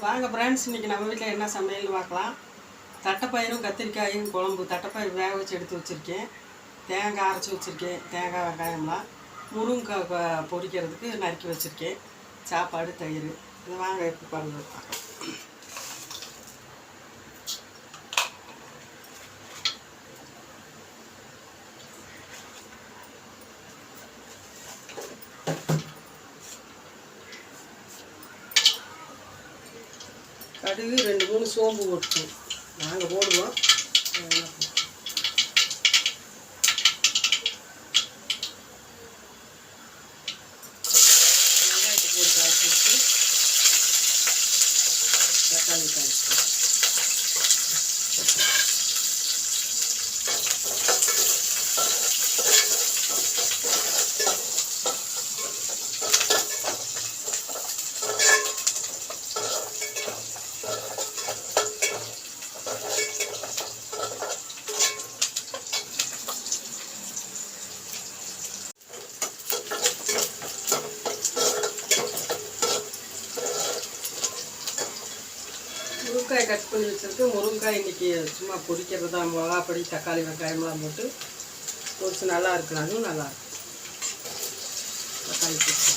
வாங்க ஃப்ரெண்ட்ஸ், இன்றைக்கி நம்ம வீட்டில் என்ன சமையல்னு பார்க்கலாம். தட்டைப்பயிரும் கத்திரிக்காயும் குழம்பு. தட்டைப்பயிர் வேக வச்சு எடுத்து வச்சுருக்கேன். தேங்காய் அரைச்சி வச்சுருக்கேன். தேங்காய் வெங்காயம்லாம் முருங்கைக்காய் பொரிக்கிறதுக்கு நறுக்கி வச்சுருக்கேன். சாப்பாடு தயிர். இது வாங்க எப்படி பண்ணுறது பார்க்கலாம். கடுகு 2-3 சோம்பு போட்டுக்கோம். நாங்கள் போடுவோம். வெங்காயத்தை போட்டு காய்ச்சி வச்சு தக்காளி காய்ச்சி முருங்காய் கட் பண்ணி வச்சுருக்கு. முருங்காய் இன்றைக்கி சும்மா பொரிக்கிறது தான். மிளகாப்பொடி தக்காளி வெங்காயம்லாம் போட்டு பொரிச்சு நல்லா இருக்கும். அதுவும் நல்லாயிருக்கும். தக்காளி பொரிச்சு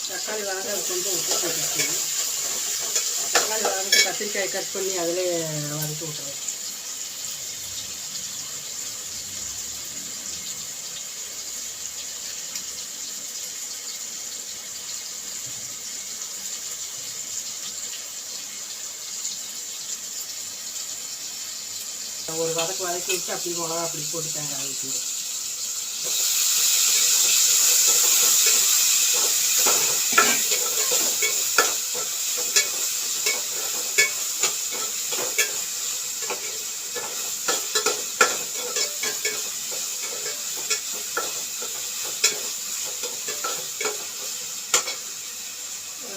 தக்காளி வதங்க கொஞ்சம் உப்பு போட்டுருக்கேன். தக்காளி வதங்க கத்திரிக்காய் கட் பண்ணி அதிலே வதக்கி விட்டுருவேன். ஒரு வதக்கி வச்சு அப்படி மிளகா அப்படி போட்டு தேங்காய் ஊற்றிடும்.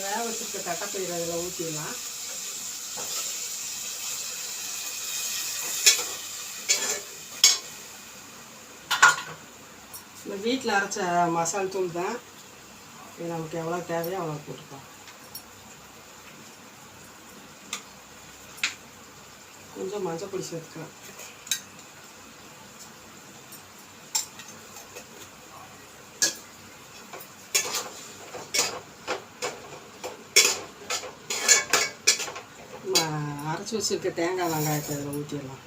வேக வச்சுருக்க தட்டைப்பயிறு அதில் ஊற்றிடலாம். இந்த வீட்டில் அரைச்ச மசால் தூள் தான். இது நமக்கு எவ்வளோ தேவையோ அவ்வளோ போட்டுக்கலாம். கொஞ்சம் மஞ்சள் பொடி சேர்த்துக்கலாம். அரைச்சி வச்சுருக்க தேங்காய் வெங்காயத்தை அதில் ஊற்றிடலாம்.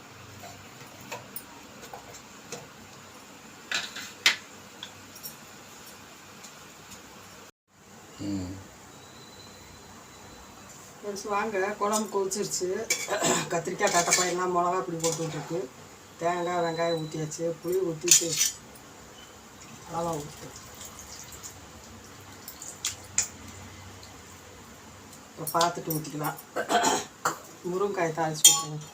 வாங்க, குழம்பு கொதிச்சிருச்சு. கத்திரிக்காய் தட்டைப்பயிரெலாம் மிளகா இப்படி போட்டு விட்டுருக்கு. தேங்காய் வெங்காயம் ஊற்றியாச்சு. புளி ஊற்றிட்டு மிளகா ஊற்றி இப்போ பார்த்துட்டு ஊற்றிக்கலாம். முருங்காய் தாளிச்சு விட்டுருங்க.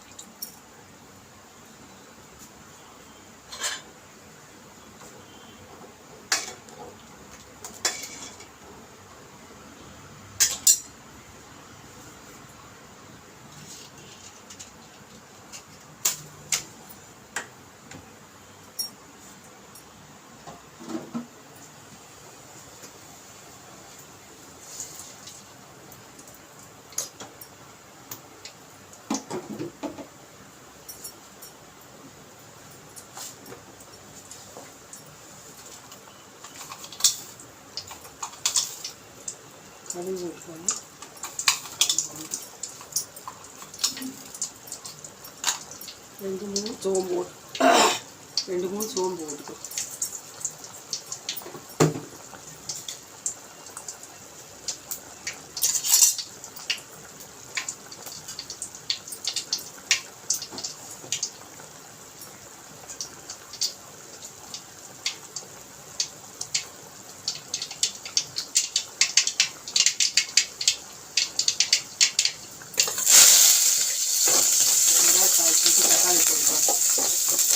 கடுகு ஊற்றணும். 2-3 சோம்பு 2-3 சோம்பு போட்டுக்கும். தக்காளி போட்டுக்கலாம்.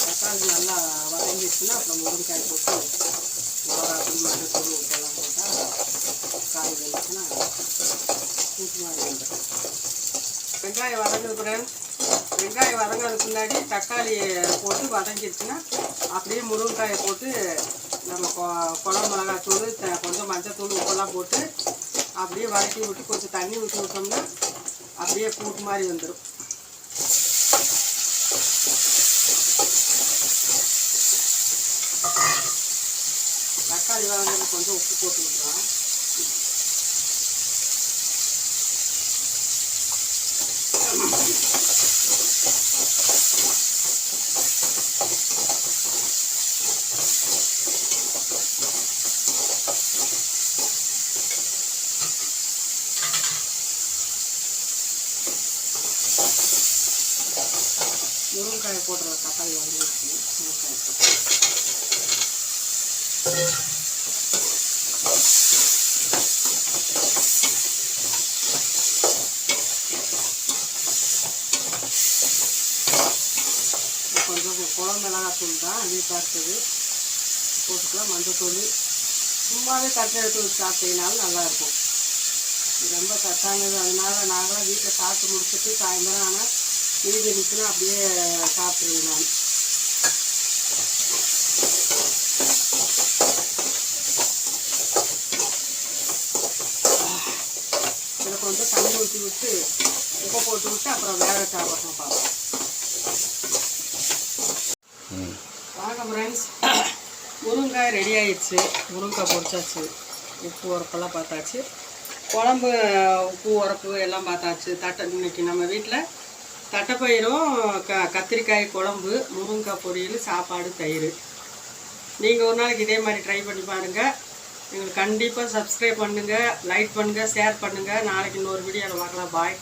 தக்காளி நல்லா வதங்கிடுச்சுன்னா அப்புறம் முருங்கைக்காய் போட்டு மிளகாத்தூள் மஞ்சத்தூள் உப்பெல்லாம் போட்டால் காய் வெந்துச்சுன்னா கூட்டு மாதிரி வந்துடும். வெங்காயம் வதங்குது ஃப்ரெண்ட்ஸ். வெங்காயம் வதங்கிறதுக்கு முன்னாடி தக்காளி போட்டு வதங்கிடுச்சுன்னா அப்படியே முருங்கைக்காயை போட்டு நம்ம குழம்பு மிளகாத்தூள் கொஞ்சம் மஞ்சத்தூள் உப்பெல்லாம் போட்டு அப்படியே வதக்கி விட்டு கொஞ்சம் தண்ணி ஊற்றி விட்டோம்னா அப்படியே கூட்டு மாதிரி வந்துடும். தக்காளி வதங்கிறது கொஞ்சம் உப்பு போட்டு விட்டுறோம். முருங்கைக்காயை போடுற தக்காளி வதங்கிடுச்சு. கொஞ்சம் குழம்பு மிளகாத்தூள் தான் நீட்டாக இருக்குது போட்டுக்கலாம். மஞ்சத்தூள் சும்மாவே கட்டை எடுத்து வச்சு சாப்பிட்டீங்கனாலும் நல்லாயிருக்கும். இது ரொம்ப கட்டானது, அதனால நாங்களாம் வீட்டில் சாப்பிட்டு முடிச்சுட்டு சாயந்தரம் ஆனால் மீதி இருந்துச்சுன்னா அப்படியே சாப்பிட்ருவேன் நான். இதில் கொஞ்சம் தண்ணி ஊற்றி விட்டு உப்பை போட்டு விட்டு அப்புறம் வேக சாப்பிட்றோம் பார்ப்போம். வாங்க ஃப்ரெண்ட்ஸ், முருங்கைக்காய் ரெடி ஆயிடுச்சு. முருங்கைக்காய் பொரிச்சாச்சு, உப்பு உரப்பெல்லாம் பார்த்தாச்சு, குழம்பு உப்பு உரப்பு எல்லாம் பார்த்தாச்சு. இன்னைக்கு நம்ம வீட்டில் தட்டைப்பயிரும் கத்திரிக்காய் குழம்பு, முருங்கைக்காய் பொரியல், சாப்பாடு, தயிர். நீங்கள் ஒரு நாளைக்கு இதே மாதிரி ட்ரை பண்ணி பாருங்கள். எங்களுக்கு கண்டிப்பாக சப்ஸ்கிரைப் பண்ணுங்கள், லைக் பண்ணுங்கள், ஷேர் பண்ணுங்கள். நாளைக்கு இன்னொரு வீடியோவில் பார்க்கலாம். பாய்.